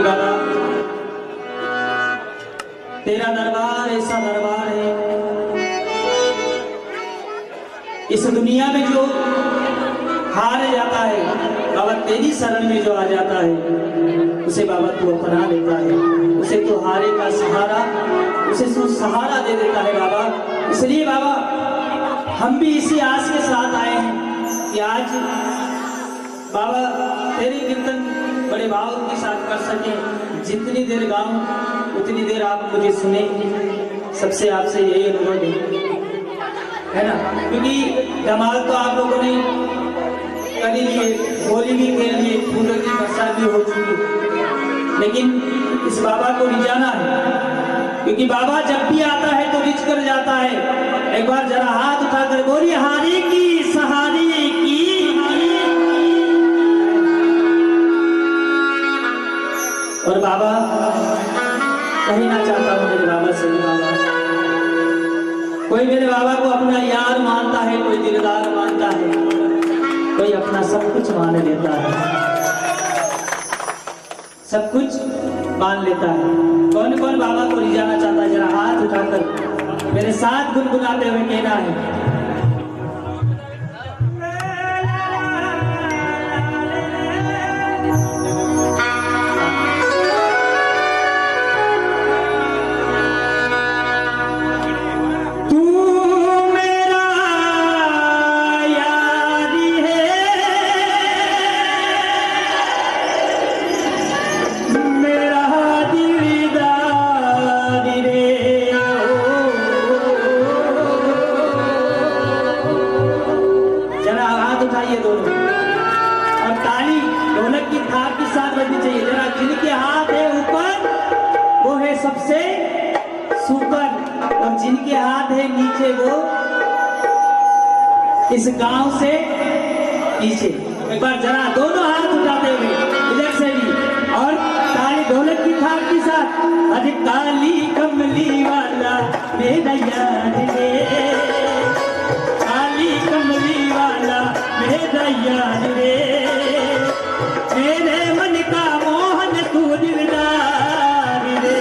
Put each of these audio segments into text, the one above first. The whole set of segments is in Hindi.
कि बाबा तेरा दरबार ऐसा दरबार है, इस दुनिया में जो हार जाता है बाबा तेरी शरण में जो आ जाता है उसे बाबा तू अपना लेता है, उसे तो हारे का सहारा, उसे तू सहारा दे देता है बाबा। इसलिए बाबा हम भी इसी आस के साथ आए हैं कि आज बाबा तेरे कीर्तन बड़े भाव के साथ कर सके। जितनी देर गाऊं उतनी देर आप मुझे सुने, सबसे आपसे यही अनुरोध है ना, क्योंकि धमाल तो आप लोगों ने कर ही लिए, होली भी खेल लिए, फूलों की बरसात भी हो चुकी, लेकिन इस बाबा को रिझाना है, क्योंकि बाबा जब भी आता है तो रिझ कर जाता है। एक बार जरा हाथ उठाकर बोलिए हारी की सहारी की। और बाबा कहना चाहता हूँ मेरे बाबा से, बाबा कोई मेरे बाबा को अपना यार मानता है, कोई दिलदार मानता है, कोई अपना सब कुछ मान लेता है, सब कुछ मान लेता है। कौन कौन बाबा को रिझाना चाहता है जरा हाथ उठाकर मेरे साथ गुनगुनाते हुए कहना है। जिनके हाथ है नीचे वो इस गांव से पीछे, एक बार जरा दोनों हाथ उठाते हुए इधर से भी, और ताली ढोलक की थाप के साथ। अरे काली कमली वाला मेरा यार रे, काली कमली वाला मेरा यार रे, मेरे मन का मोहन तू दिलदार रे।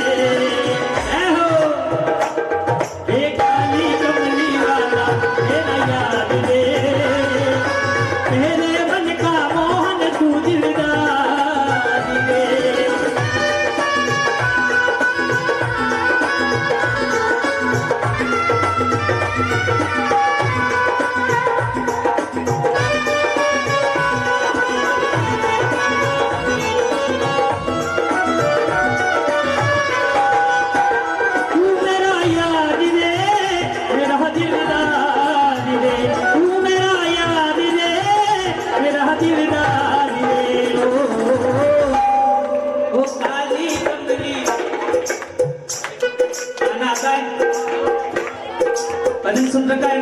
सुन रखा है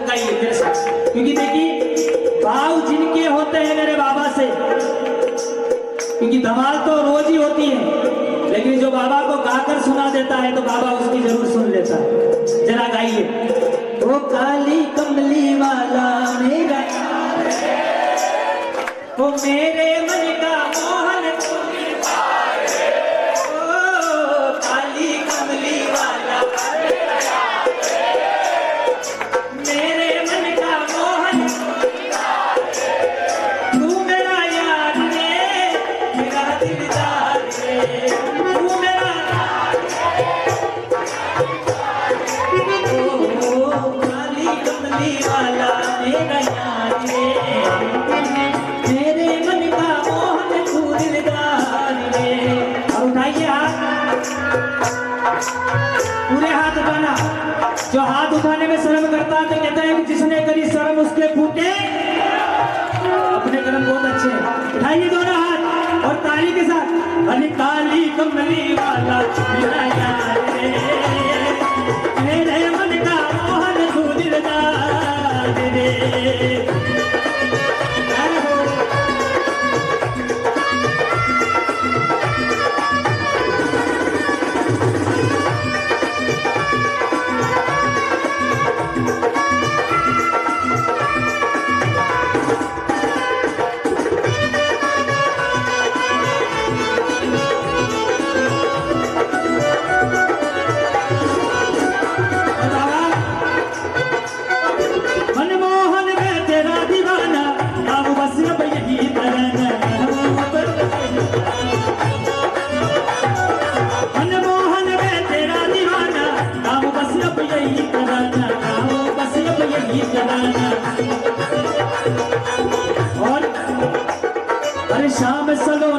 गाइए मेरे साथ, क्योंकि देखिए भाव जिनके होते हैं मेरे बाबा से, क्योंकि धमाल तो रोज ही होती है, लेकिन जो बाबा को गाकर सुना देता है तो बाबा उसकी जरूर सुन लेता है। जरा गाइए। वो काली कमली वाला मेरा, वो मेरे मन का मोहन, ओ काली कमली वाला मेरे मन का मोहन, तू मेरा यार रे, मेरा दिलदार रे, तू मेरा ओ काली कमली वाला मेरा यार रे, मेरे मन का मोहन तू दिलदार रे। और उठाइए हाथ, पूरे हाथ उठाना। जो हाथ उठाने में शर्म करता है तो कहता है कि जिसने करी शर्म उसके फूटे अपने कर्म बहुत अच्छे हैं। उठाइए दोनों हाथ और ताली के साथ। अरे काली कमली वाला मेरा यार रे, मेरे मन का मोहन तू दिलदार रे।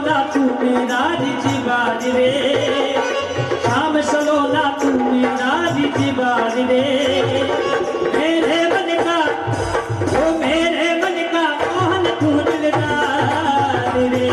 सलोना तू मेरा रिजवान रे, शाम सलोना तू मेरा रिजवान रे, मेरे मन का ओ मेरे मन का मोहन तू दिलदार रे।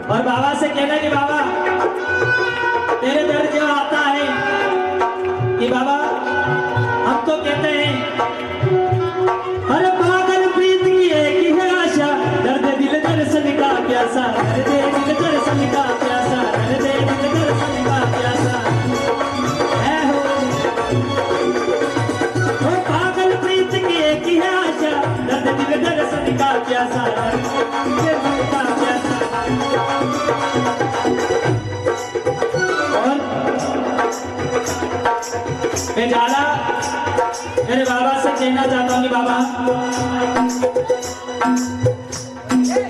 और बाबा से कहना कि बाबा तेरे दर्द जो आता है कि बाबा हम तो कहते हैं हर पागल प्रीत की एक ही है आशा, दर्द दिल दर्शन का प्यासा, दर्द दिल दर्शन का प्यासा, दर्द दिल दर्शन का प्यासा है हो पागल प्रीत की एक ही है आशा, दर्द दिल दर्शन का प्यासा, दर्द का प्यासा। और मैं ज्यादा मेरे बाबा से कहना चाहता हूँ कि बाबा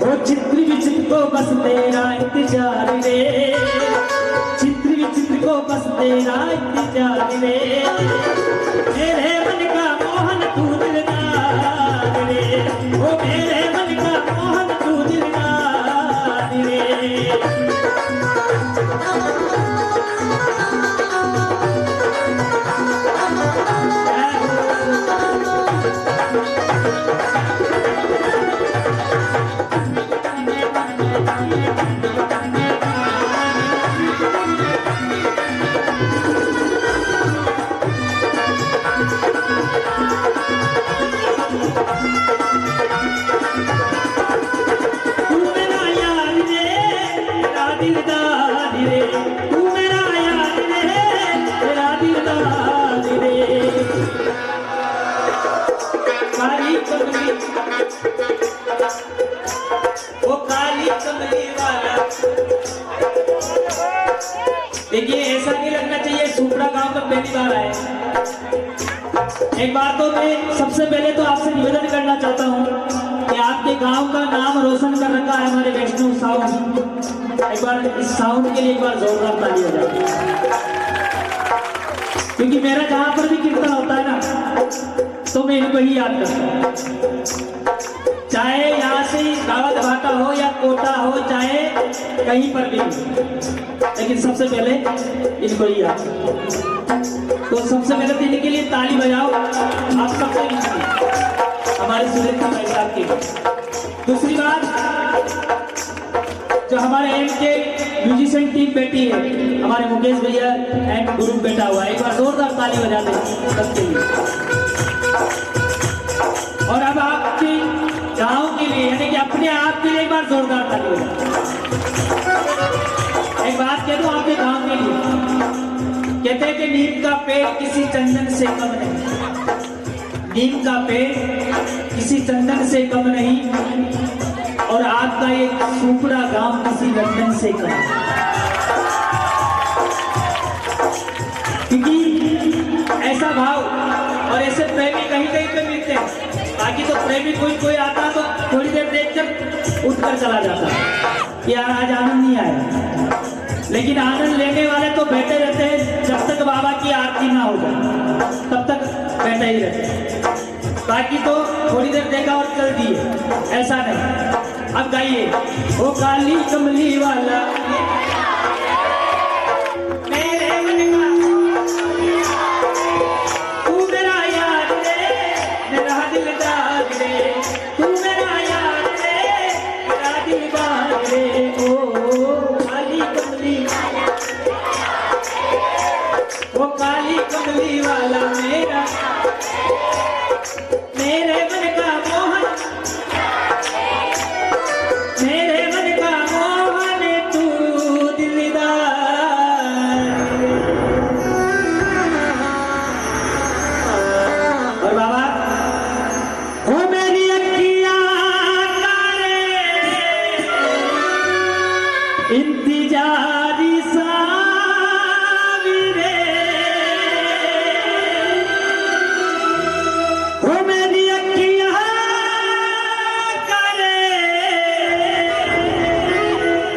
वो चित्र विचित्र को बस तेरा इंतजार रे, चित्र विचित्र को बस तेरा इंतजार रे, मेरे मन का मोहन तू दिलदार रे, वो मेरे मन का मोहन तू दिलदार रे। वो काली कमली वाला, देखिए ऐसा नहीं लगना चाहिए सुपड़ा गांव में पहली बार आए। एक बात तो मैं सबसे पहले तो आपसे निवेदन करना चाहता हूँ कि आपके गांव का नाम रोशन कर रखा है हमारे वैष्णव साउंड। एक बार इस साउंड के लिए एक बार जोरदार ताली हो जाए, क्योंकि मेरा जहां पर भी कीर्तन होता है ना तो मैं इनको ही याद करता हूँ, चाहे यहाँ से दावत भाटा हो या कोटा हो, चाहे कहीं पर भी, लेकिन सबसे पहले इनको ही याद करता हूँ। तो सबसे पहले तो इनके लिए ताली बजाओ आप सबसे, हमारे सुरेंद्र भाई साहब की। दूसरी बात, जो हमारे एम के म्यूजिशियन टीम बैठी है, हमारे मुकेश भैया एंड ग्रुप बैठा हुआ है, एक बार जोरदार ताली बजा दें सबके लिए। और अब आपकी गांव के लिए यानी कि अपने आप के लिए एक बार जोरदार ताली बजा। एक बात कह दूं आपके गांव के लिए, कहते हैं कि नीम का पेड़ किसी चंदन से कम नहीं, नीम का पेड़ किसी चंदन से कम नहीं, और आपका ये सुपड़ा गांव किसी लंदन से कम नहीं। क्योंकि ऐसा भाव और ऐसे प्रेमी कहीं कहीं पे मिलते हैं, बाकी तो प्रेमी कोई आता तो थोड़ी देर देखकर उठकर चला जाता कि यार आज आनंद नहीं आया, लेकिन आनंद लेने वाले तो बैठे रहते हैं जब तक बाबा की आरती ना हो जाए, तब तक बैठे ही रहते हैं, बाकी तो थोड़ी देर देखा और चल दिए, ऐसा नहीं। अब गाइए, वो काली कमली वाला मेरे मन का तू मेरा यार रे, मेरा दिलदार रे, तू मेरा यार रे, मेरा दिलदार रे, ओ काली कमली वाला मेरा, मेरे मन का मोहन, मेरे मन का मोहन तू दिलदार। और बाबा हो मेरी अखियां तारे इंतजारी साविरे, हो मेरी अखियां तारे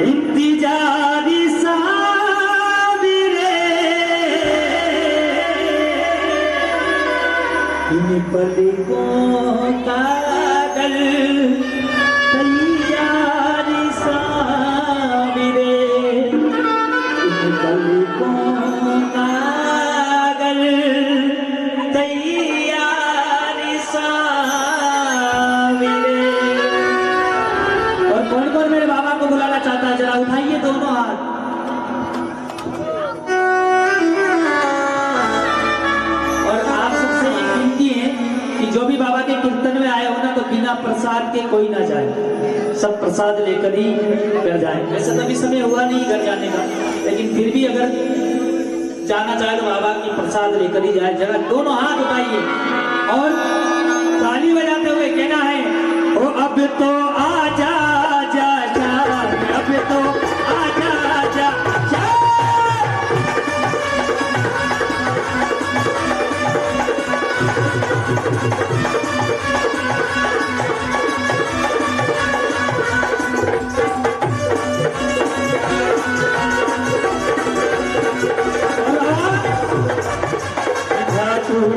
इंतजारी साविरे, इन पलकों का गल तैयारी साविरे, इन पलकों का गल तैयारी साविरे। और कौन कौन मेरे बाबा को बुलाना चाहता है, जरा उठाइए दोनों हाथ। और आप सबसे एक विनती है कि जो भी बाबा के कीर्तन में आए हो ना, तो बिना प्रसाद के कोई ना जाए, सब प्रसाद लेकर ही घर जाए। वैसे तो अभी समय हुआ नहीं घर जाने का, लेकिन फिर भी अगर जाना चाहे तो बाबा की प्रसाद लेकर ही जाए। जरा दोनों हाथ उठाइए और ताली बजाते हुए कहना है, ओ अब तो आजा जा जा, अब तो आजा जा जा।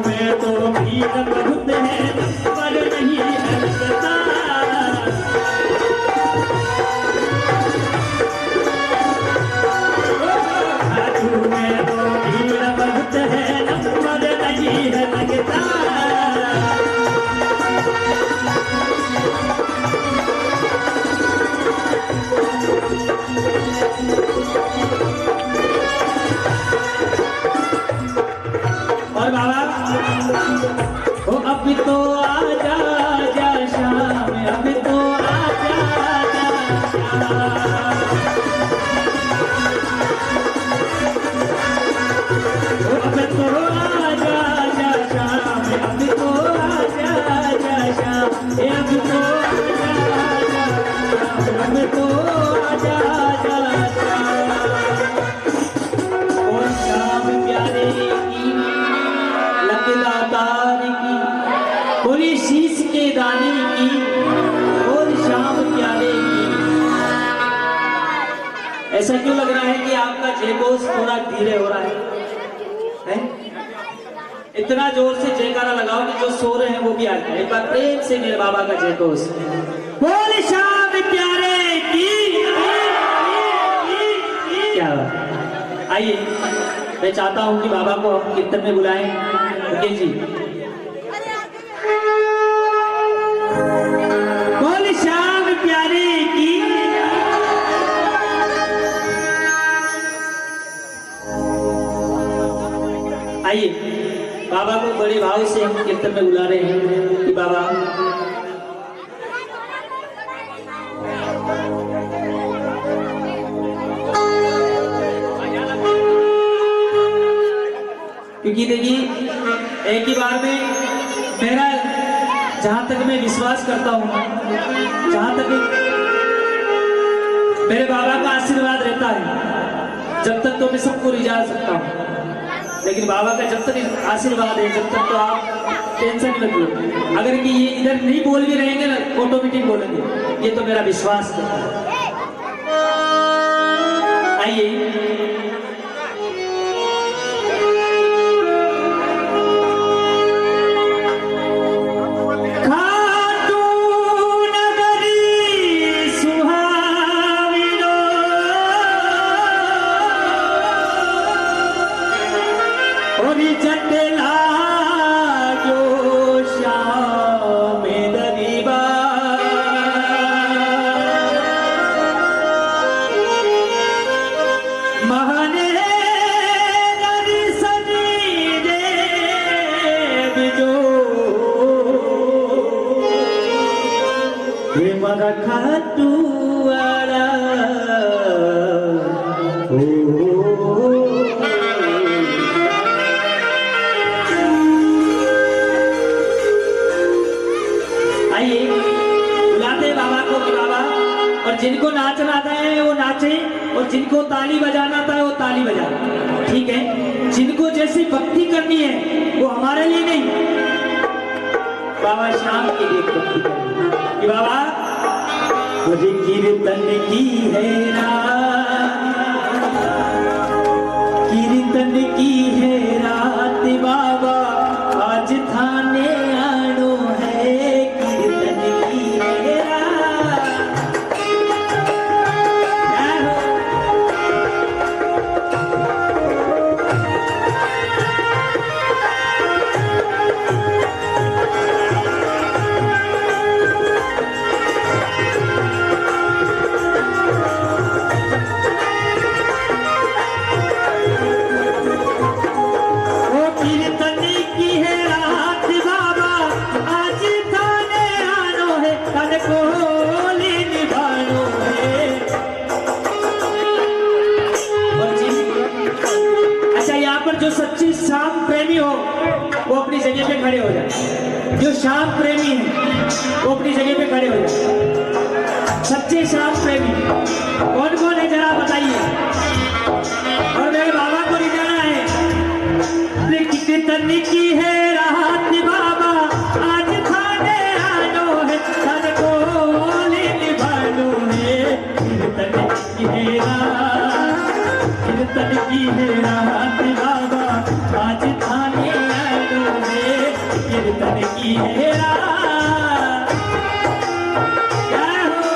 में तो भीड़ बहुत है पर नहीं हलकता, में तो भीड़ बहुत है पर नहीं हलकता। और बाबा ओ अब तो आजा जा शाम, अब तो आजा जा शाम, ओ अब तो आजा जा शाम, अब तो आजा जा शाम, अब तो आजा जा शाम, अब तो आजा जा शाम। और शाम प्यारे की लकदातार की, बोली शीश के दाने की, और शाम प्यारे की। ऐसा क्यों लग रहा है कि आपका जयघोष थोड़ा धीरे हो रहा है? इतना जोर से जयकारा लगाओ कि जो सो रहे हैं वो भी आ जाए। एक बार प्रेम से मेरे बाबा का जयघोष, बोली शाम प्यारे की। क्या आइए, मैं चाहता हूं कि बाबा को हम कीर्तन में बुलाएं। मुकेश जी, बोल श्याम प्यारे की। आइए, बाबा को बड़े भाव से हम कीर्तन में बुला रहे हैं कि बाबा क्योंकि देखिए एक ही बार में मेरा जहां तक मैं विश्वास करता हूं, जहां तक मेरे बाबा का आशीर्वाद रहता है, जब तक तो मैं सबको रिझा सकता हूं, लेकिन बाबा का जब तक आशीर्वाद है जब तक तो आप टेंशन मत लो। अगर कि ये इधर नहीं बोल भी रहेंगे ना, ऑटोमेटिक बोलेंगे, ये तो मेरा विश्वास करता है। आइए, जटला जो श्याम दरीबा, महने दर्शनी दे मारा खाटू वाला आइए बुलाते बाबा को कि बाबा, और जिनको नाचना आता है वो नाचे, और जिनको ताली बजाना आता है वो ताली बजाए, ठीक है। जिनको जैसी भक्ति करनी है वो हमारे लिए नहीं, बाबा शाम के लिए भक्ति करें कि बाबा मुझे कीर्तन की है रात, कीर्तन की है रात बाबा, आज थाने आनो है, कीर्तन की है रात। जो सच्ची शाम प्रेमी हो वो अपनी जगह पे खड़े हो जाए, जो शाम प्रेमी है वो अपनी जगह पे खड़े हो जाए। सच्चे शाम प्रेमी कौन कौन है जरा बताइए। और मेरे बाबा को नहीं जाना है, कीर्तन की है रात बाबा, आज थाने आनो है, थाने को निभानो है, कीर्तन की है रात, कीर्तन की है रात बाबा, आज थाने आनो है, कीर्तन की है रात। जय हो।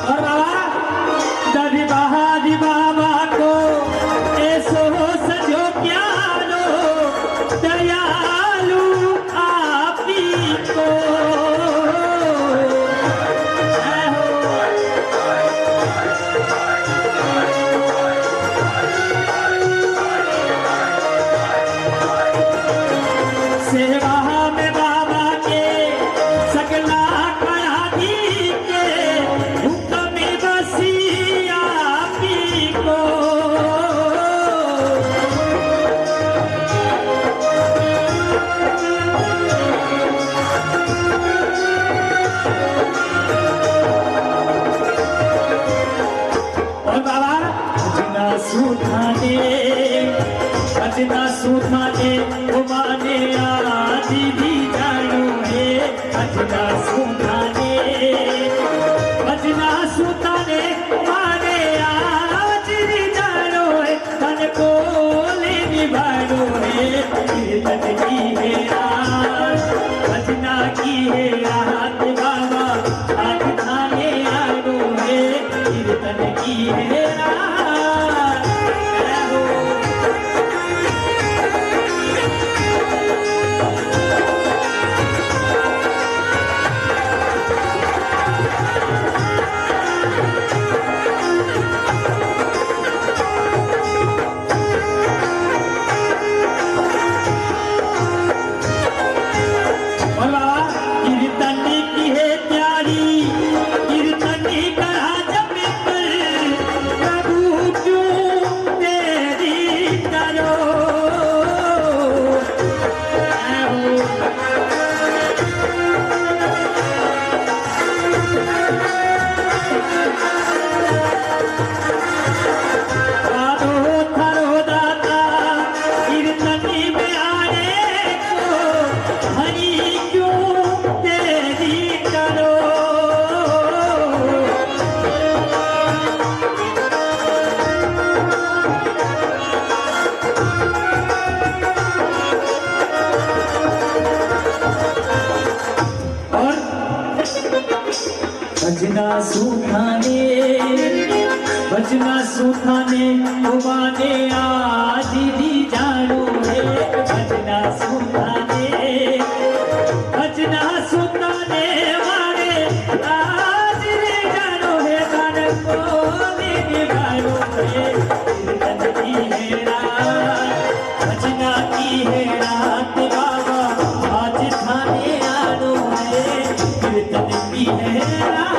और बाबा दादी बहादी बाबा को ऐसो सजो प्यारो, दयालु आप ही को। सेवा में बाबा के सगला करा दी के, हुक्म बसी आप ही को। और बाबा भजना सुधाने वो माने आदि भी जानो है, भजना सुधाने माने आज भी जानो है, तन को ले निभानो है, कीर्तन की है रात, भजना की है रात बाबा, आज थाने आनो है, कीर्तन की है रात। और बाबा कीर्तन की है प्यारी, कीर्तन करा जब पर, प्रभु क्यों तेरी करो। आदो थारो दाता कीर्तन में आने को, हरि क्यों तेरी करो। और भजना सुधाने भजना सुथाने उमाने आज दी जानो है भजना सुथाने वाले आज दी जानो है गान को निभानो है कीर्तन की है रात भजना की है रात बाबा आज थाने आनो है कीर्तन की है रात।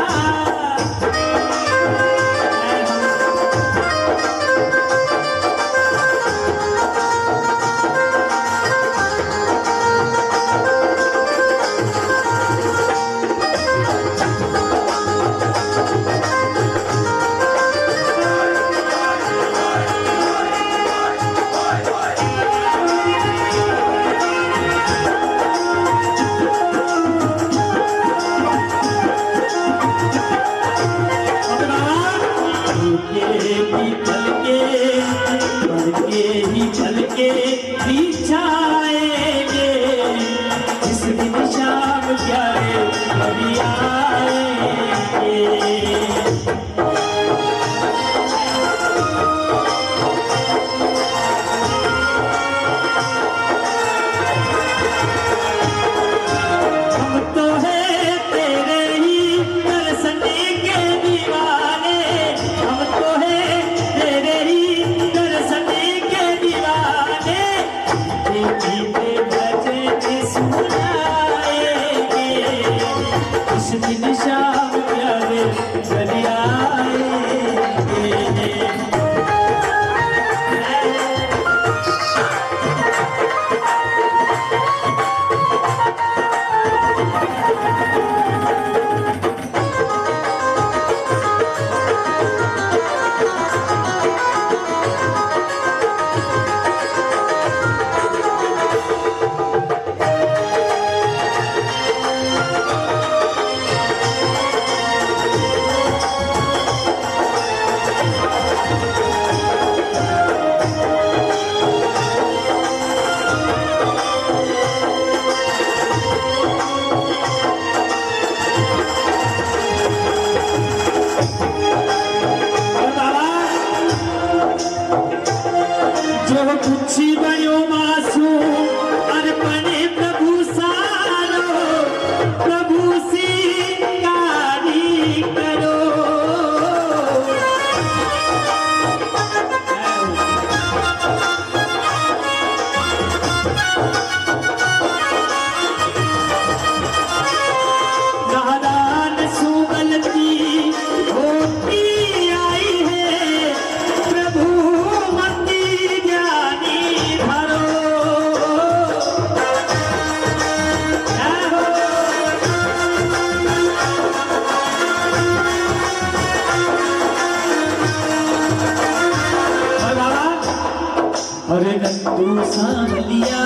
अरे नंदू सांवलिया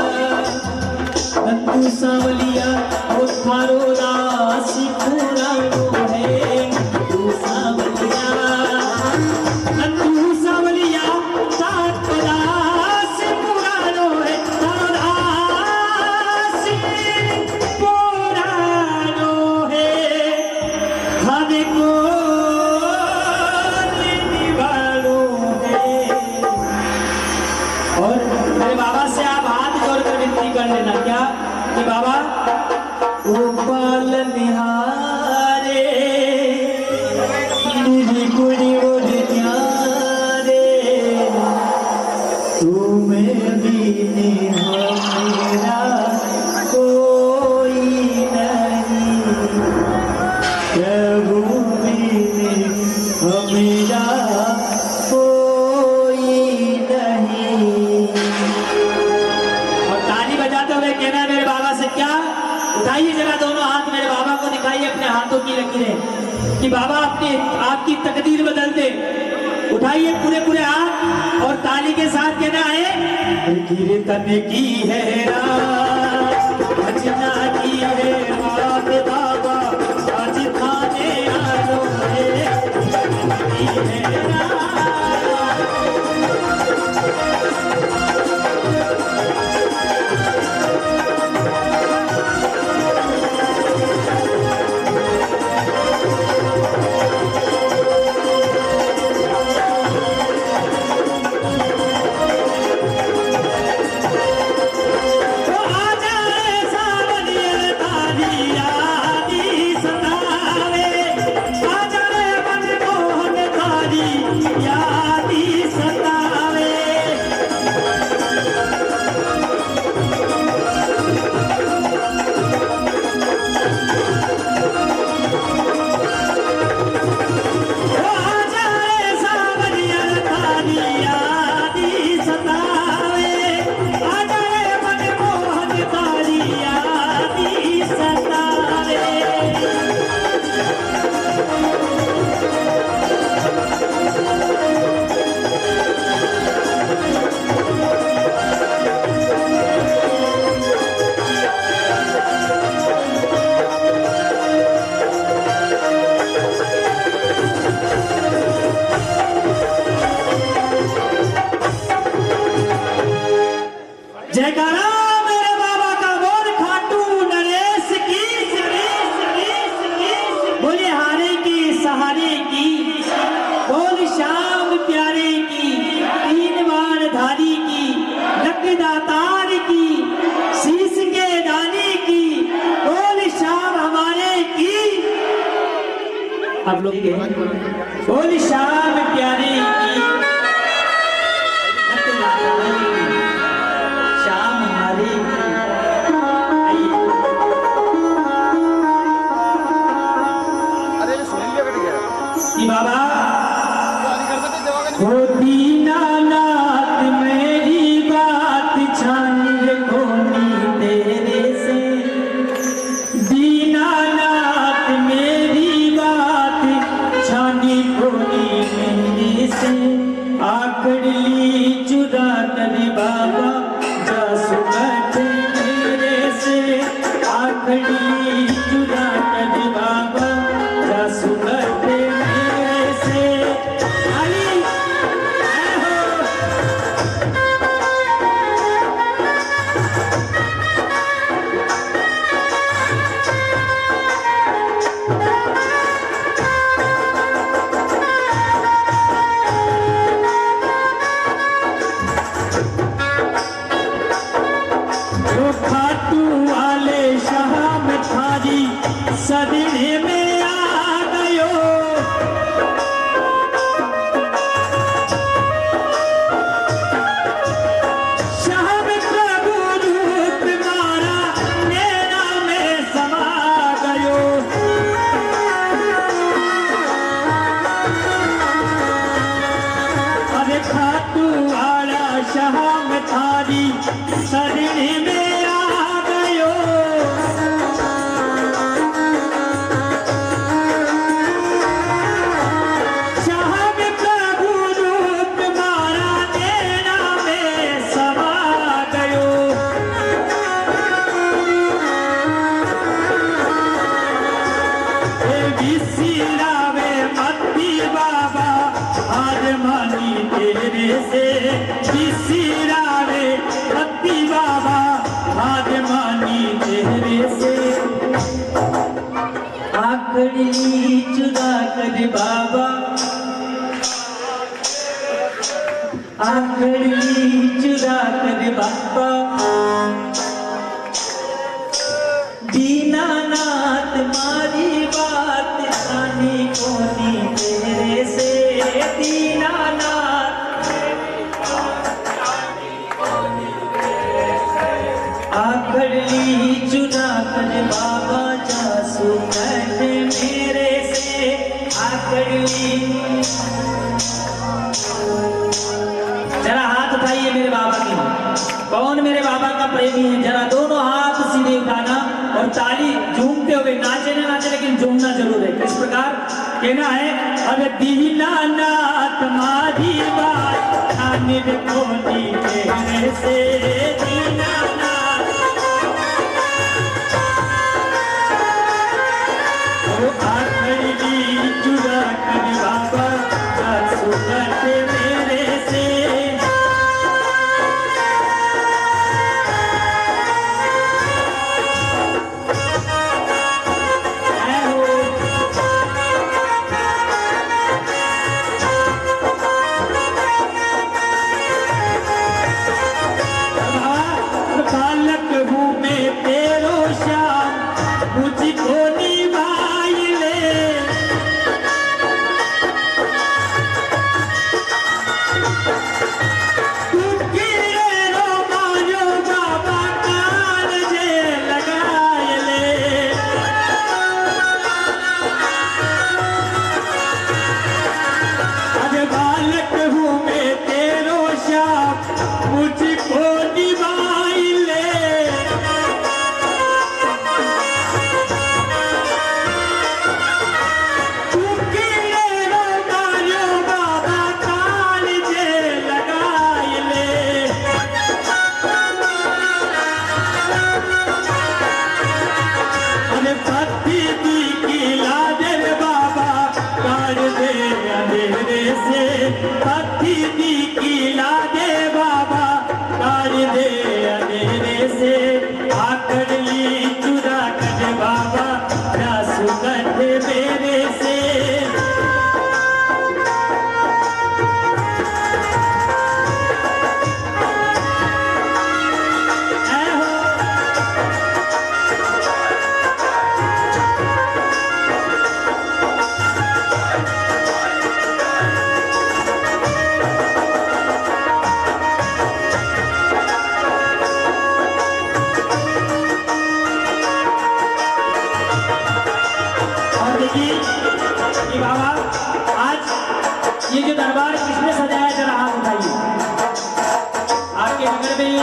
ओ थारो राशि पुरानो है नंदू सांवलिया सात राशि पुरानो है थारो राशि पुरानो है हमें को निभानो है। और मेरे बाबा से आप हाथ जोड़कर विनती कर लेना क्या कि बाबा गोपाल निहारे मेरी कुड़ी और न्यारे तुम्हें भी मेरा कोई नहीं प्रभु मेरा कोई नहीं। और ताली बजाते हुए कहना है मेरे बाबा से क्या, उठाइए जरा दोनों हाथ मेरे बाबा को दिखाइए अपने हाथों की लकीरें कि बाबा अपनी आपकी तकदीर बदल दे। उठाइए पूरे पूरे हाथ और ताली के साथ कहना है कीर्तन की है रात भजना की है रात बाबा आज थाने आलो है की है रात। सहारे की, बोल श्याम प्यारे की, तीन बाण धारी की, लक दातार की, शीश के दाने की, बोल श्याम हमारे की। आप लोग बोल श्याम प्यारे की, लक दातार की, श्याम हमारे की। कि बाबा हो दीनानाथ मेरी बात छान खोनी तेरे से, दीनानाथ मेरी बात छानी खोनी मेरे से, आकड़ ली चुरा कर बाबा जा सुकट मेरे से, आकड़ ली चुरा कर बाबा जा सुकट मेरे से। अली जो खाटू वाले शाम थारी सदने में आ गयो, शाम प्रभु रूप मारा नैना में समा गयो। अरे खाटू वाला शाम थारी सदने में आ गयो, शाम प्रभु रूप मारा नैना में समा गयो। बिसिरावे मत्ती बाबा हार मानी तेरे से, बिसिरावे मत्ती बाबा हार मानी तेरे से, आखड़ी चुरा कर बाबा, आखड़ी चुरा कर बाबा, दीनानाथ मारी बात आनी कोनी तेरे से, दीनानाथ आखड़ी चुरा कर बाबा जा सुकट मेरे से, आखड़ी। जरा हाथ उठाइए मेरे बाबा की, कौन मेरे बाबा का प्रेमी है? जरा दोनों हाथ सीधे उठाना और ताली झूमते हुए, नाचे ना नाचे लेकिन झूमना जरूर है। किस प्रकार कहना है? अरे दीनानाथ मारी बात आने कोनी तेरे से, दीनानाथ वो आखड़ी चुरा कर बाबा जा सुकट मेरे से। बालक हूँ मैं तेरो श्याम, मुझको निभाई ले, तू गिरो मारो बाबा कान जे लगाए ले। अरे बालक हूँ मैं तेरो श्याम, मुझको निभाई ले, तू गिरो मारो बाबा कान जे लगाए ले। अरे पति दी की लादर बाबा काट दे अंधेरे से, पति दी की लादे बाबा काट दे अंधेरे से, आकड़ ली चुरा कर बाबा जा सुकट मेरे से, बोलेगी कि बाबा आज ये जो दरबार किसने सजाया, जरा हाथ उठाइए। आपके नगर में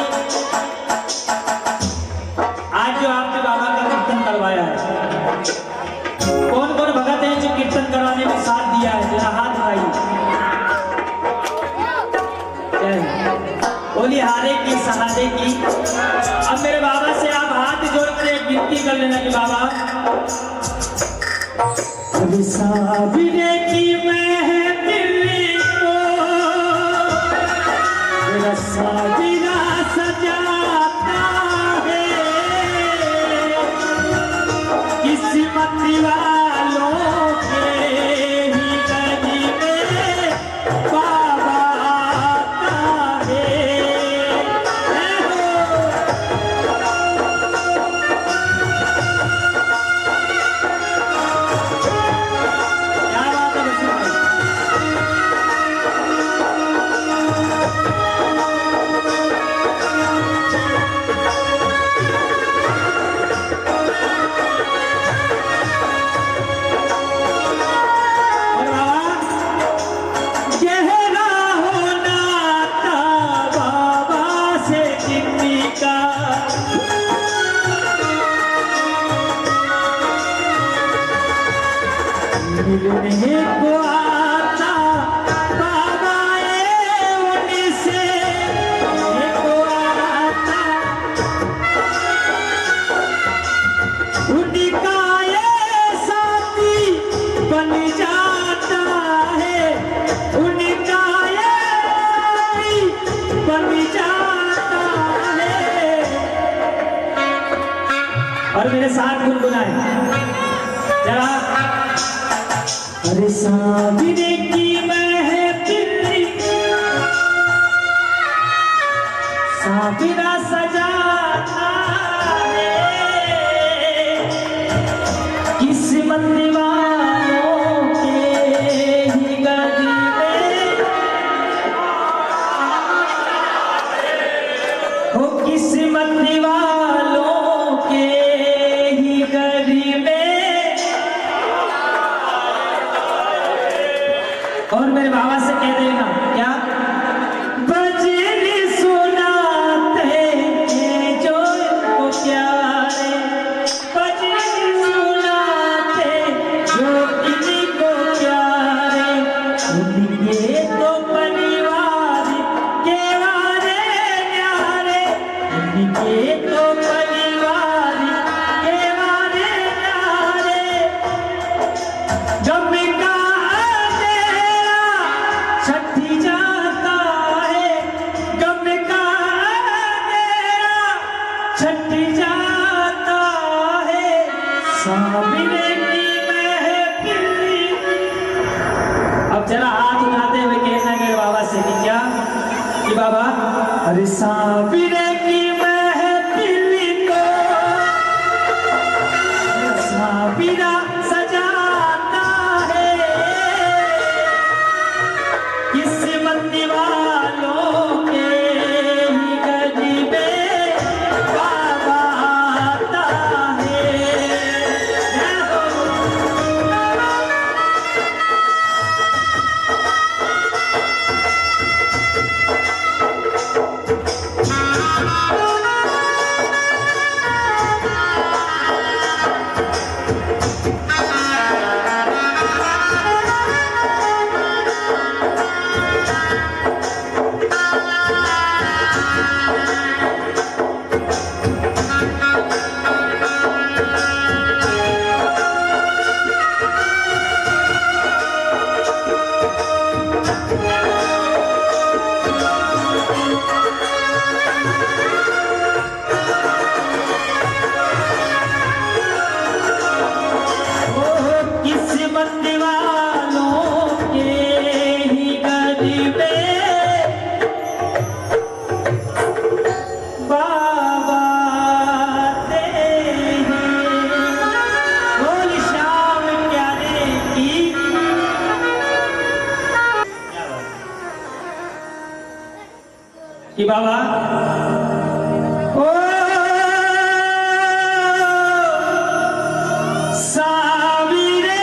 आज जो आपने बाबा का कीर्तन करवाया है, कौन कौन भगत है जो कीर्तन करवाने में साथ दिया है, जरा हाथ उठाइए। बोली हारे की सहारे की। अब मेरे बाबा से आप हाथ जोड़कर एक विनती कर लेना कि बाबा साबिरे की महफिल को मेरा साबिरा सजाता है, किस्मत वालों के ही गली में बाबा आता है। मिलने को आता बाबा उनसे को आता, उनका ये साथी बन जाता है, उनका ये साथी बन जाता है। और मेरे साथ गुनगुनाए जरा। अरे साबिरे की महफिल साबिरा सजाता है, किस्मत वालों के ही गली में हो, किस्मत वालों के ही गली में। और मेरे बाबा से कह देना क्या, भजन सुनाते हैं जो इनको प्यारे, भजन सुनाते जो इनको प्यारे, उनके तो परिवार के वारे न्यारे, उनके तो परिवार के वारे न्यारे। जब छठी जाता है, गम का मेरा छठी जाता है, साबिरे की महफिल। अब जरा हाथ उठाते हुए कहना मेरे बाबा से कि क्या, कि बाबा अरे साबिरे की महफिल को साबिरा सजाता है, किस्मत वालों के ही गली में बाबा आता है। कि बाबा ओ साविरे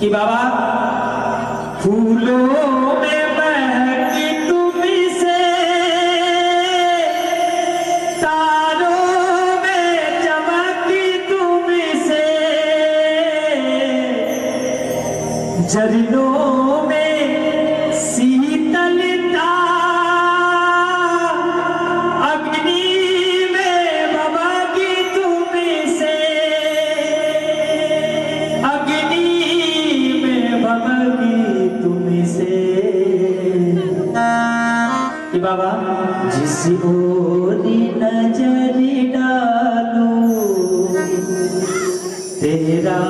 कि बाबा फूलों में महकी तुमी से, तारों में चमकी तुमी से, झरनों में शीतलता, अग्नि में भभकी तुमी से, अग्नि में भभकी तुमी से। कि बाबा जिस ओर नजर डालूं तेरा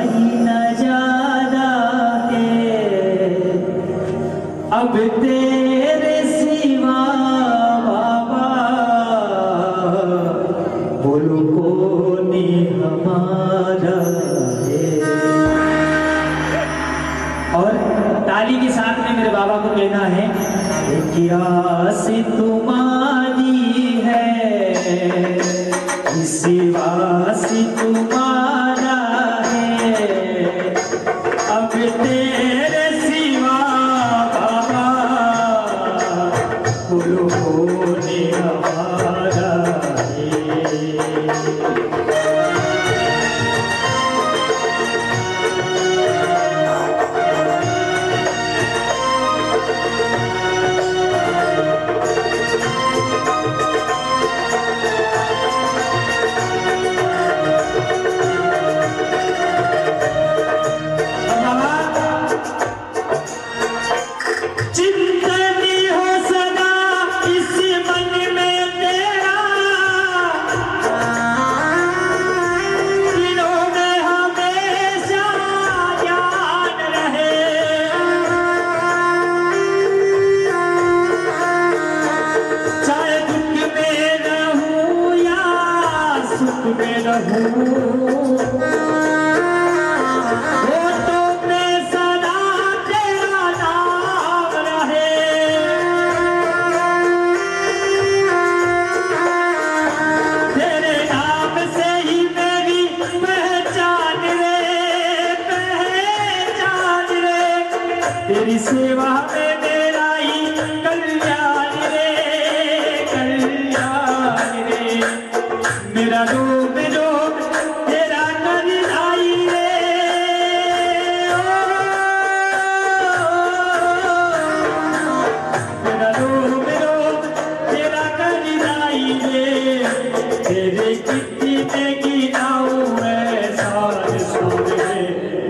ही नजारा है, अब तेरे सिवा बाबा बोलो कौन हमारा है। और ताली के साथ में मेरे बाबा को कहना है कि आस तुम्हारी है, इस वास तुम्हारा है, अब तेरे सिवा बाबा बोलो कौन हमारा है। तेरी सेवा में मेरा ही कल्याण रे, कल्याण रे। मेरा रोग रोग तेरा कल्याणी रे, मेरा रोग रोग तेरा कल्याणी रे। तेरे कितनी में गिनाऊं मैं सारे सारे,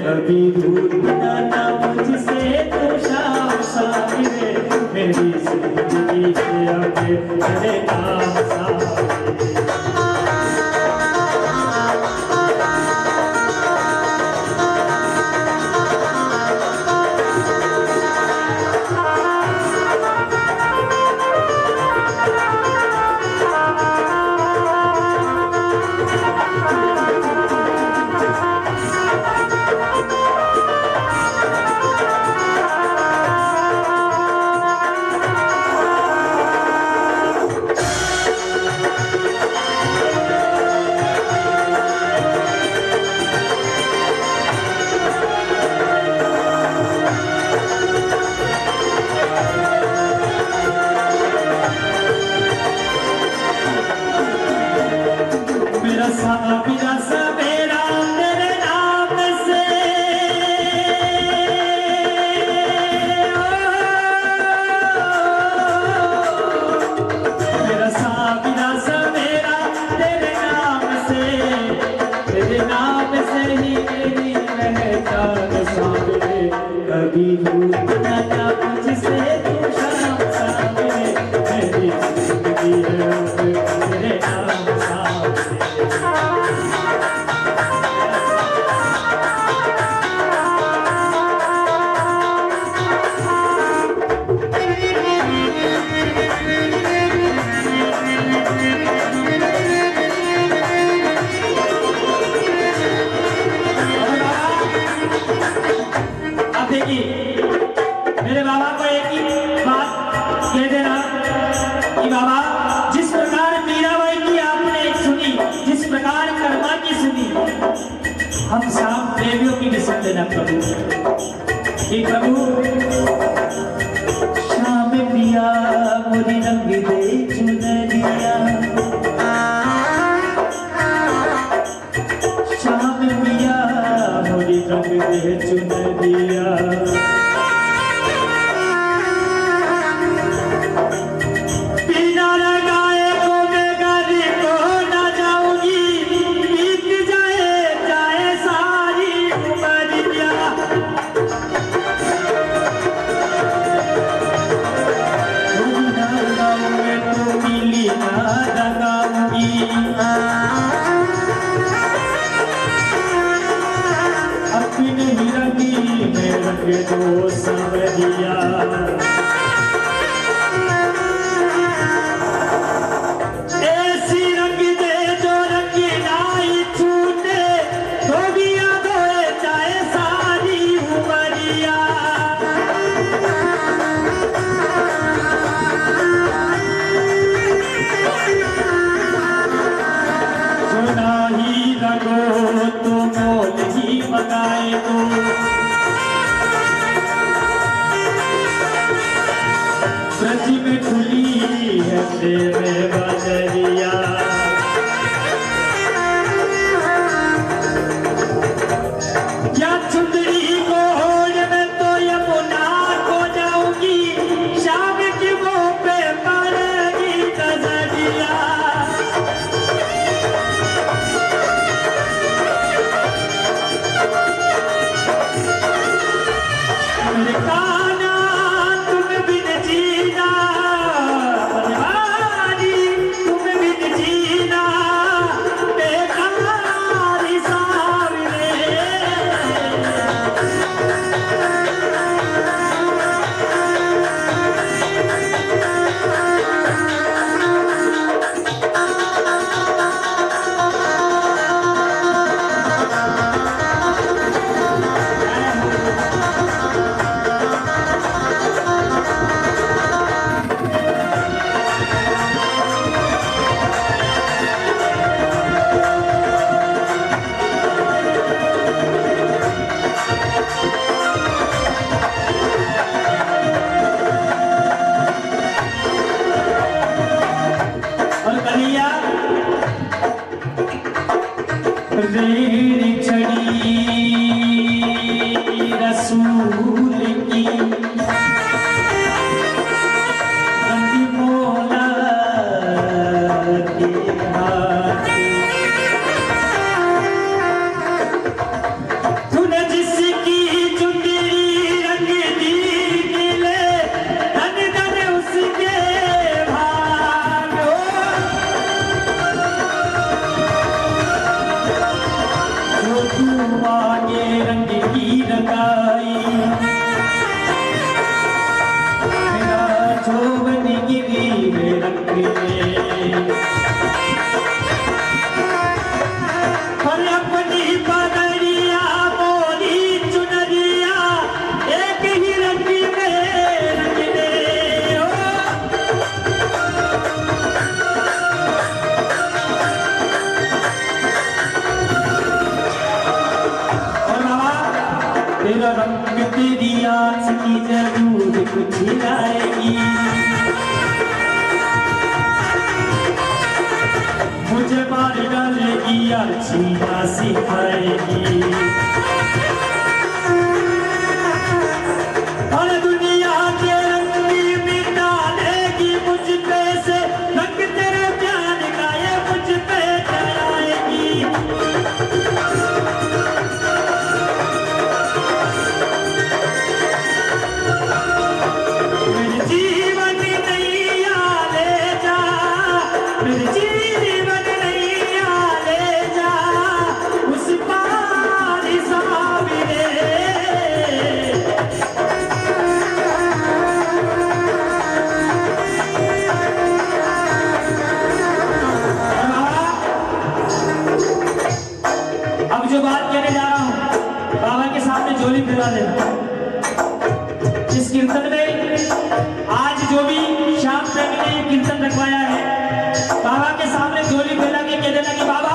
कभी दूर ना मुझसे तो शाम सारे, मेरी जिंदगी के आगे तेरे नाम सारे। मेरा सवेरा तेरे नाम से, मेरा सवेरा तेरे नाम से, तेरे नाम से ही मेरी पहचान सामने, कभी भूल ना मुझसे तू शाम सामने, मेरी जिंदगी है तेरे नाम सामने। मेरे बाबा को एक ही बात कह देना कि बाबा जिस प्रकार मीराबाई की आपने सुनी, जिस प्रकार कर्मा की सुनी, हम शाम प्रेमियों की भी सुन देना प्रभु कि प्रभु शाम पिया मुरी रंग दे चुनरिया, शाम पिया मुरी रंग दे चुनरिया, अपने ही रंगी में रंग दो सांवरिया, ऐसी रंग दे जो रंग नाई छूटे, धोबिया धोए जाए सारी उमरिया, सुना ही रंगो तो मोल ही मगाए तो, ब्रज में खुली है तेरे बजरिया, क्या चुंदड़ी को होड़ में तो यमुना को जाऊंगी, शाम की वो पे पड़ेगी नजरिया, काना तुम बिन जीना, बनवारी तुम बिन जीना, बेकारी सावरे, और कलिया रेड़ चढ़ी रसूल की, रंग मोला के हाथ, तूने जिसकी चुंदड़ी रंग दी नीले, धन धन उसके भागो, जो तू आगे रंग की रंगाई, मेरा जोवन गिरी में रंग में, और अपनी पगड़िया बोली चुनरिया, एक ही रंग में रंग दे ओ, और बाबा तेरा रंग तेरी आस की जरूर कुछ लाएगी, मुझे मार डालेगी अच्छी सिखाएगी, और दुनिया के रंग भी मिटा लेगी मुझ पे से, रंग तेरे प्यार का ये मुझ पे चलाएगी, मेरे जीवन नैया ले जा, मेरे जीवन नैया ले जा, उस पार सावरे, अब जो बात कहने जा रहा हूं, बाबा के सामने झोली फिरा देना। इस कीर्तन में आज जो भी श्याम प्रेमी ने ये कीर्तन रखवाया है, बाबा के सामने झोली फैला के कह देना कि बाबा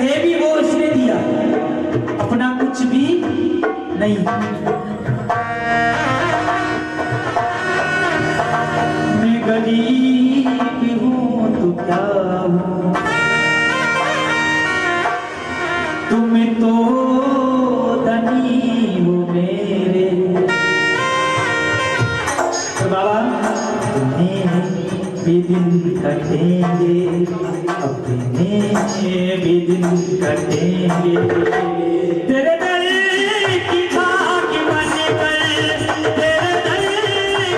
है भी वो इसने दिया, अपना कुछ भी नहीं। मैं गरीब हूँ तो क्या हूँ, तुम तो धनी हो मेरे। तो बाबा तुम्हें भी दिन कटेंगे, अपने भी दिन कटेंगे। तेरे दर की खाक बनकर, तेरे दर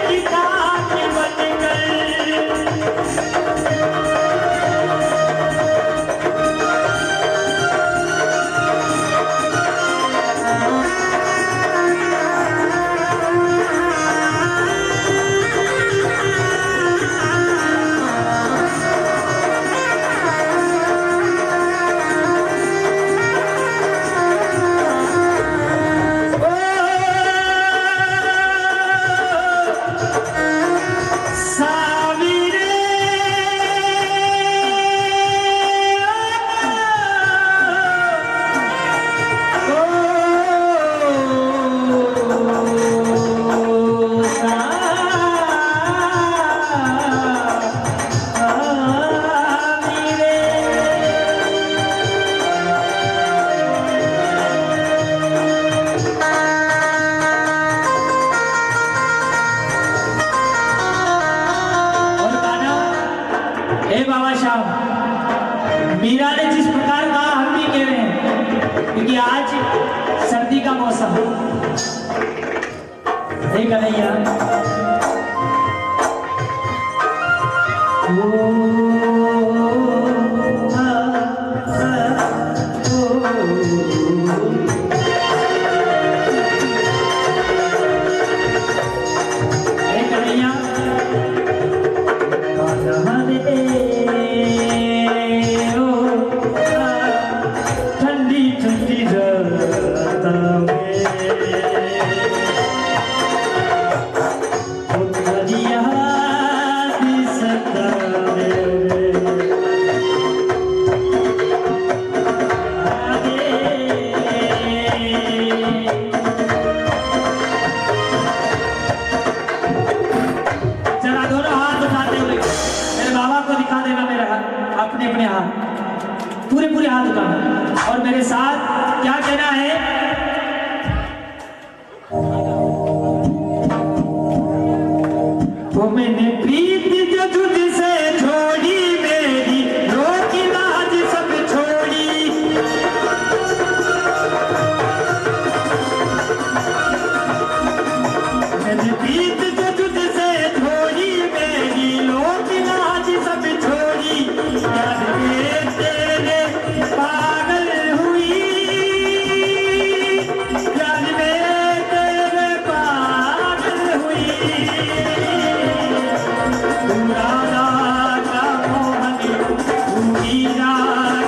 की खाक बनकर। मीरा ने जिस प्रकार कहा हम भी कह रहे हैं, क्योंकि आज सर्दी का मौसम है कन्हैया। अपने अपने हाथ, पूरे पूरे हाथ उठाना और मेरे साथ क्या कहना है। तो मैंने प्रीत जो तुझसे छोड़ी, मेरी रोकी लाज सब छोड़ी। मैंने प्रीत जो तुझसे छोड़ी, मेरी रोकी लाज सब छोड़ी। यार में तेरे पागल हुई, यार में तेरे पागल हुई। तू राधा का मोहनी, तू मीरा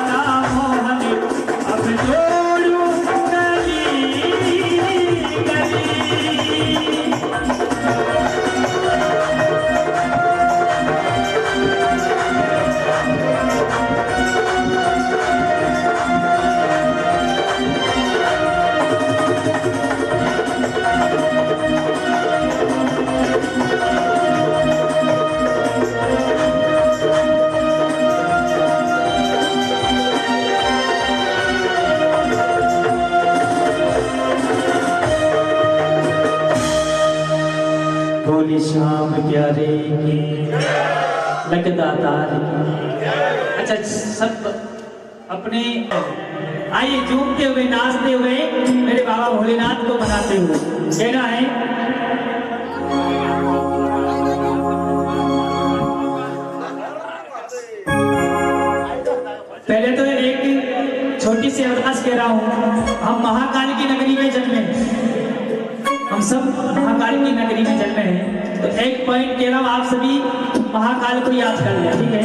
का मोहनी, अब जोड़ू गली गली। बोली शाम प्यारे की लगदा तार की। अच्छा सब अपने आइए झूमते हुए नाचते हुए मेरे बाबा भोलेनाथ को मनाते हुए कहना है। पहले तो एक छोटी सी अरदास कह रहा हूँ। हम महाकाल की नगरी में जन्मे, हम सब महाकाल की नगरी में जन्मे हैं। तो एक पॉइंट कह रहा हूं, आप सभी महाकाल को याद कर लिया, ठीक है।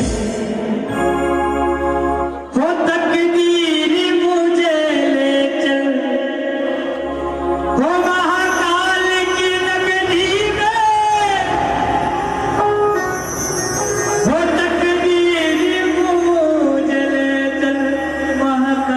हो तकदीर मुझे ले चल, हो महाकाल की नगरी में, हो तकदीर मुझे ले चल महाकाल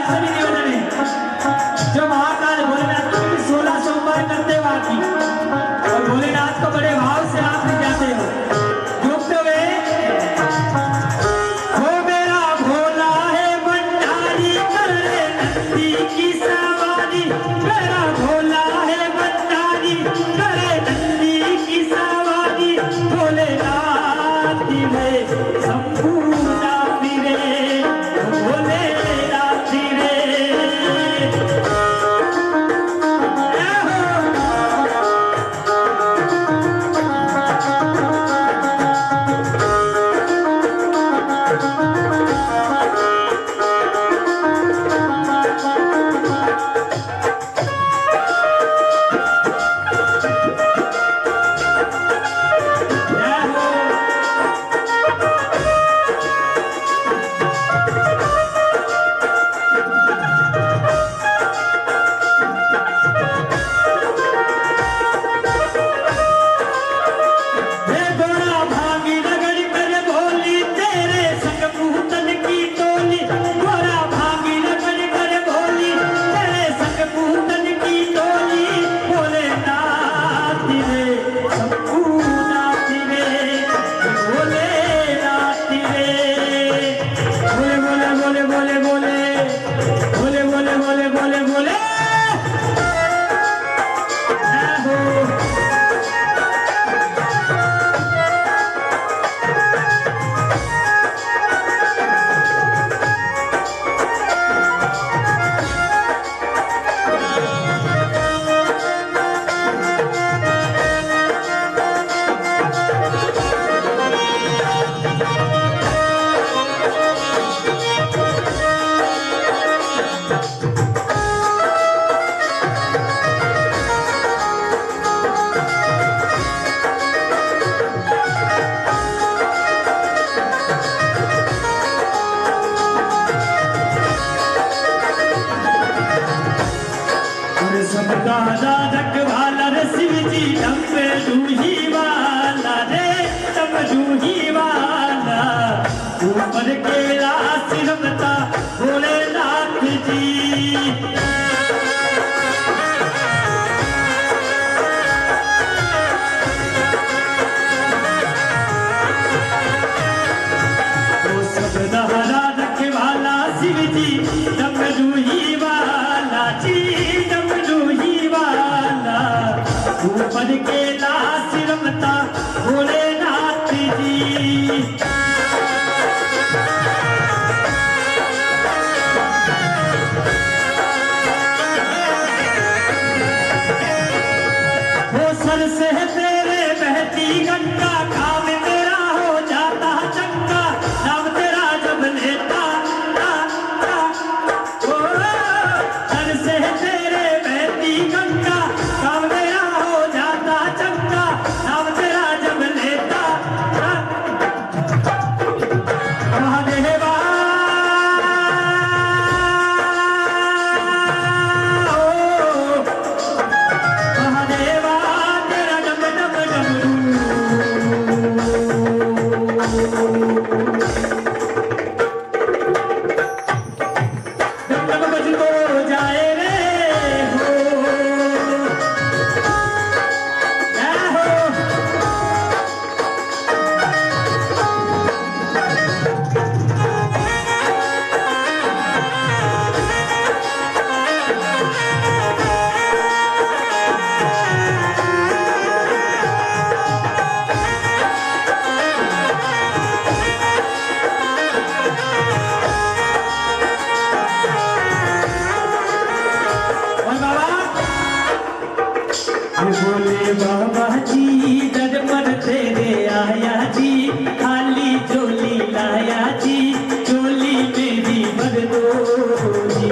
सभी निवेदन है जो महाकाल भोलेनाथ की 16 सोमवार करते हो आपकी, और भोलेनाथ को बड़े भाव से आप जाते हो डूबते हुए। वो मेरा भोला है भंडारी करे नंदी की सवारी, मेरा भोला है भंडारी करे नंदी की सवारी, भोलेनाथ रे शंभूनाथ रे भोलेनाथ रे। ऊपर के रास रमता भोलेनाथ जी, वो सब दहरा रखे वाला शिव जी, डमरूही वाला जी डमरूही वाला, ऊपर के रास रमता भोलेनाथ जी। से तेरे बहती गंगा काम मेरा हो जाता चंगा, नाम तेरा जब लेता सर से तेरे बहती गंगा काम मेरा हो जाता चंगा, नाम तेरा जब लेता महादेवा महादेवा बोले बाबा जी दर पर तेरे आया जी, खाली झोली लाया जी, झोली मेरी भर दो जी।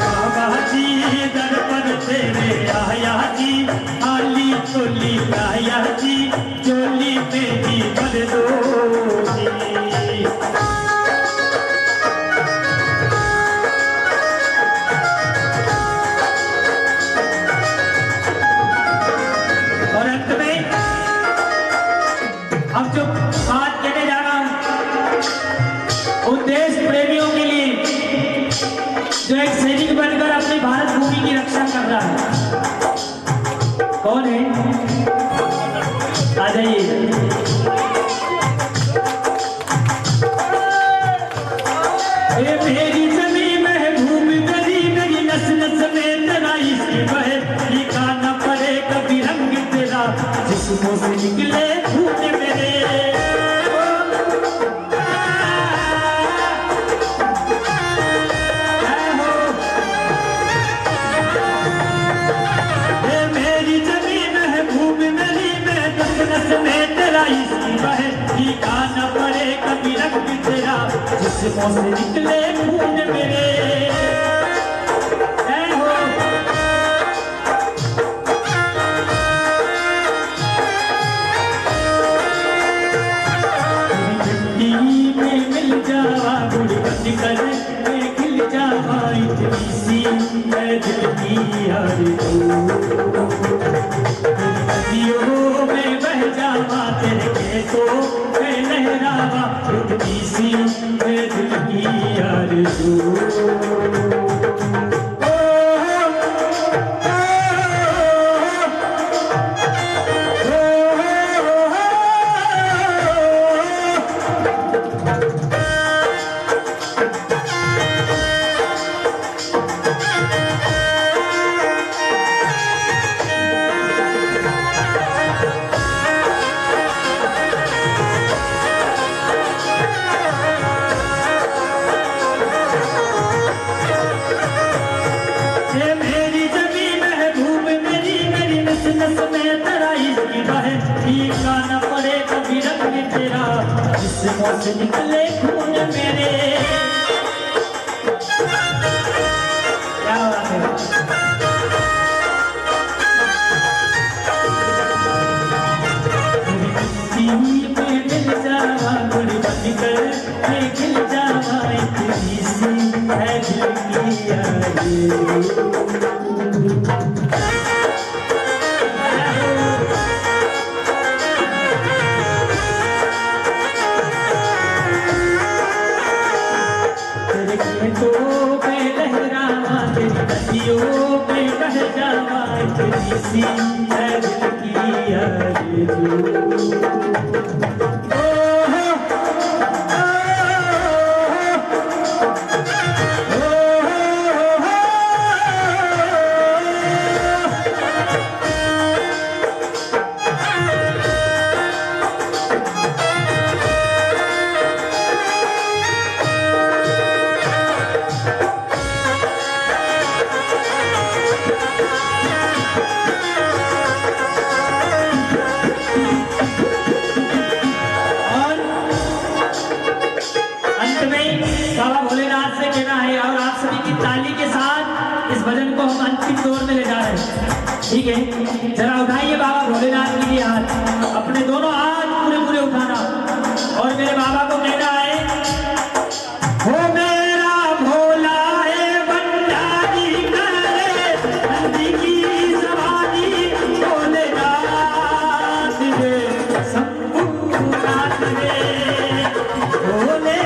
बाबा जी दर पर तेरे आया जी, खाली झोली लाया जी, झोली मेरी भर दो जी। अब जो बात जिस्मों से निकले खून मेरे ऐ हो मिट्टी में मिल जावा गुड़ बन कर मैं खिल जावा इतनी सी है दिल की आरज़ू नदियों में बह जावा तेरे खेतों में लहरावा इतनी सी है दिल की आरज़ू जिस्मों से निकले खून मेरे क्या बात है मिट्टी में मिल जावा गुड़ बन कर मैं खिल जावा इतनी सी है दिल की आरज़ू सी है दिल की आरज़ू बाबा भोलेनाथ से कहना है और आप सभी की ताली के साथ इस भजन को हम अंतिम दौर में ले जा रहे हैं ठीक है जरा उठाइए बाबा भोलेनाथ के लिए हाथ अपने दोनों हाथ पूरे पूरे उठाना और मेरे बाबा को कहना है हो मेरा भोला है भंडारी करे नंदी की सवारी भोलेनाथ रे शंभूनाथ रे भोले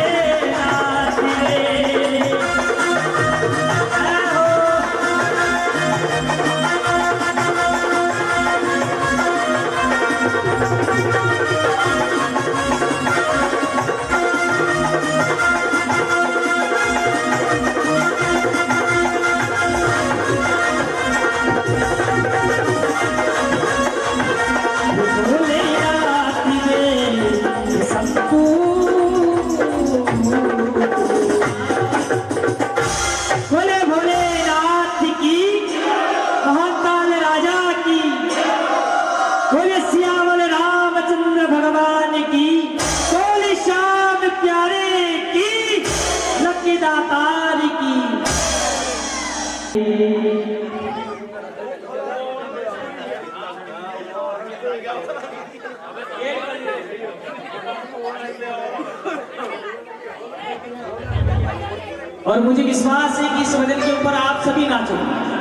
और मुझे विश्वास है कि इस भजन के ऊपर आप सभी नाचोगे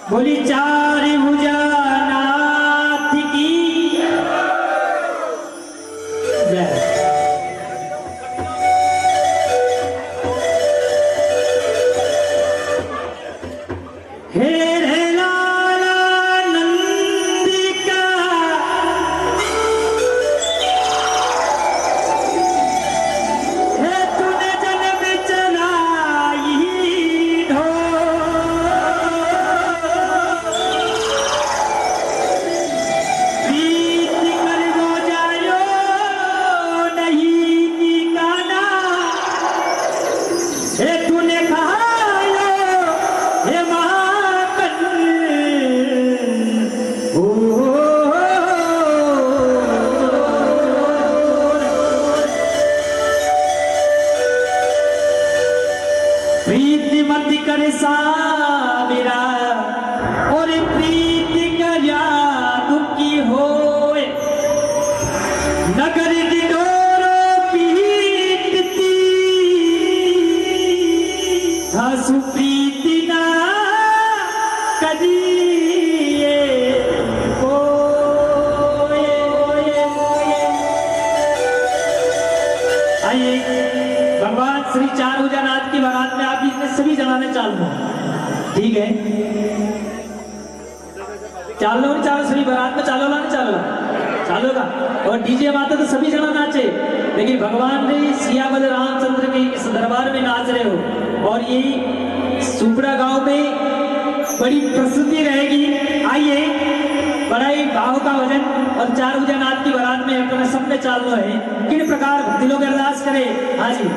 बोली चार भुजानाथ की जय। नगर डिडोरो पीटती हंसु प्रीति ना कदिए आइए भगवान श्री चारुजानाथ की बारात में आप इसमें सभी जनाने चाल लो, ठीक है? चाल लो, चालो सभी बारात में चालो ना, चालो चालोगा। और डीजे माता तो सभी जना नाचे, लेकिन भगवान ने सियाबल रामचंद्र के इस दरबार में नाच रहे हो। और ये सुपड़ा गांव में बड़ी प्रसिद्धि रहेगी। आइए, बड़ा ही भाव का भजन और चारुजानाथ की बारात में अपने सब में चालू है। किन प्रकार भक्ति लोग अरदास करे। हाँ जी,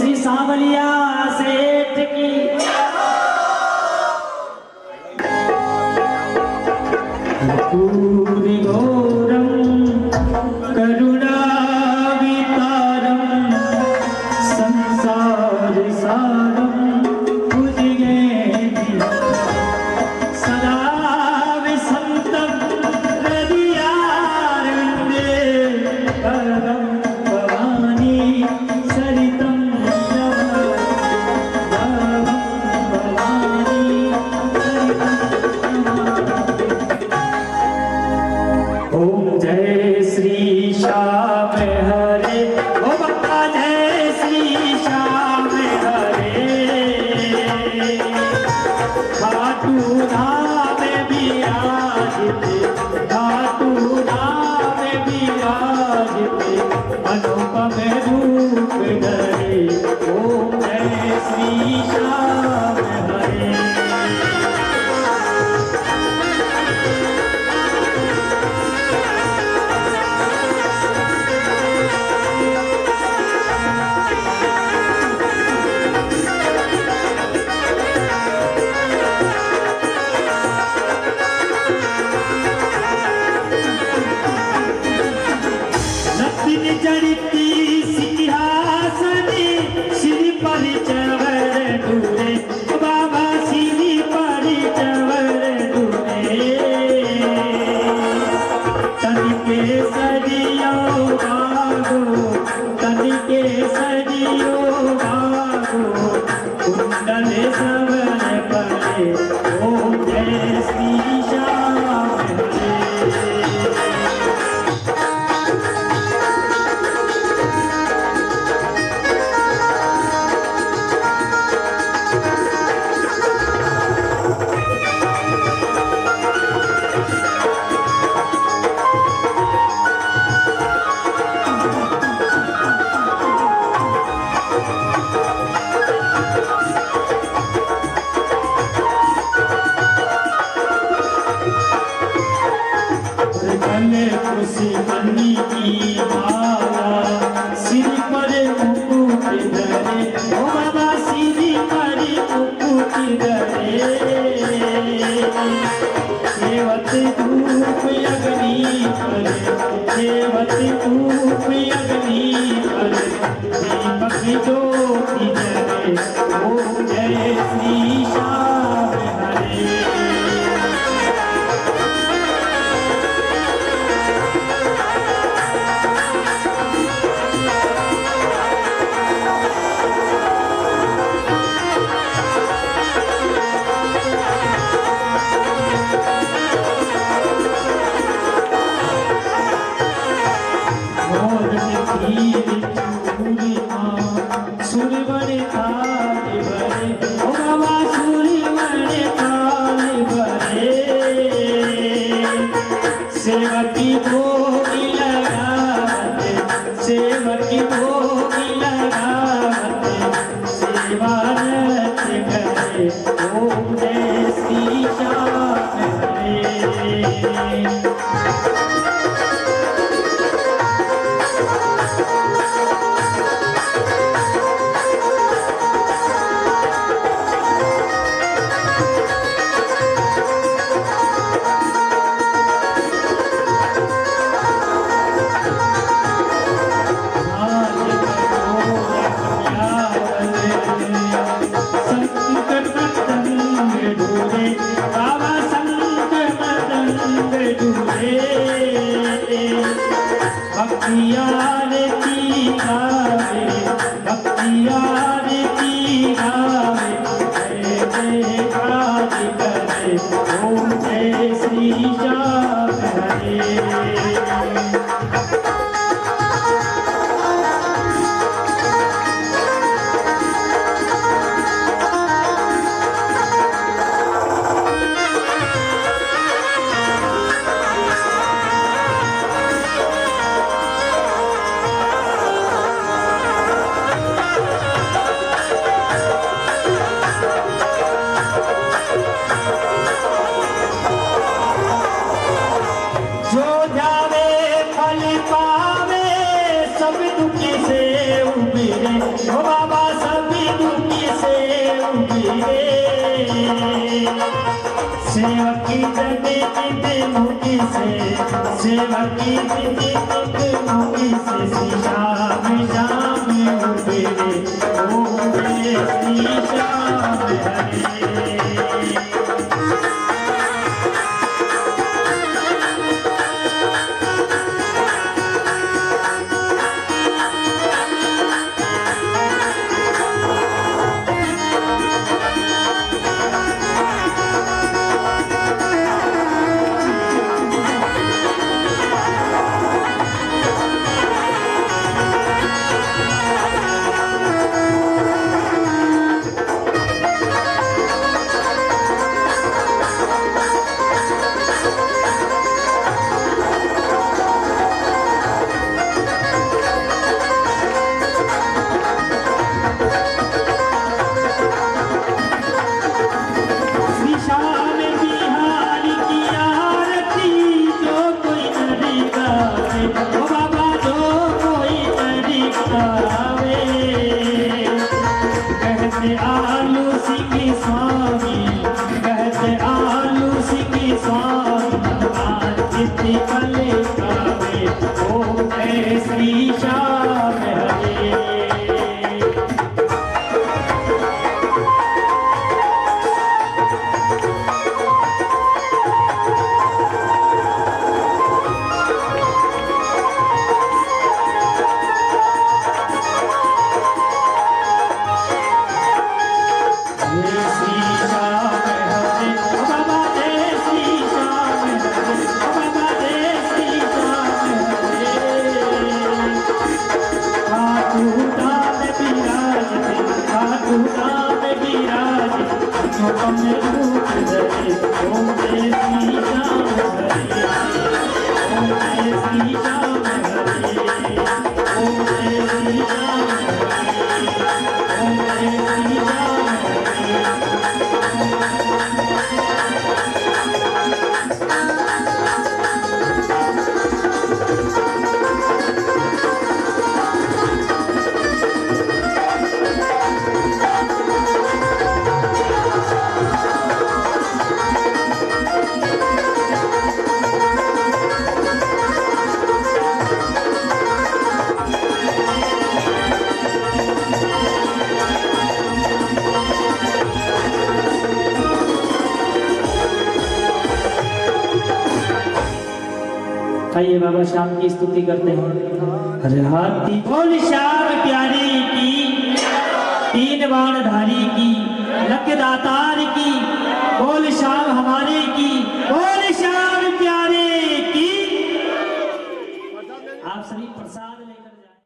श्री सांवलिया सेठ की कर्पूरी घोरम करुणावितारम संसार सारम भुजगेन्द्र सदा विसंतम हृदयारविंदे परम भवानी सरितम नमः भवानी सरितम ओम जय श्री श्याम हरे ओ बाबा जय श्री श्याम हरे खाटू धाम विराजिते खाटू धाम विराजिते अनुपम रूप धरे ओम जय श्री श्याम हरे जड़ती सिंहासनी श्री परिचवर डूरे बाबा श्री परिचवर डूरे तन के सरियो भागो तन के सरियो भागो कुंडल सवर पड़े ओम जय श्री श्याम हरे खुशी बनी की माला सिर पर मुकुट धरे ओ बाबा सिर पर मुकुट धरे सेवत धूप अग्नि पर सेवत धूप अग्नि पर दीपक ज्योति जले ओम जय श्री श्याम हरे सेवकी भोगी लगावते सेवकी भोगी लगावते सेवा रच करे ओम जय श्री श्याम हरे संकट मुखी से सेवक की मुखी से श्याम श्याम उबेरे ओरे श्री श्याम हरे। आइए बाबा श्याम की स्तुति करते हैं। हरे हाथी बोल श्याम प्यारे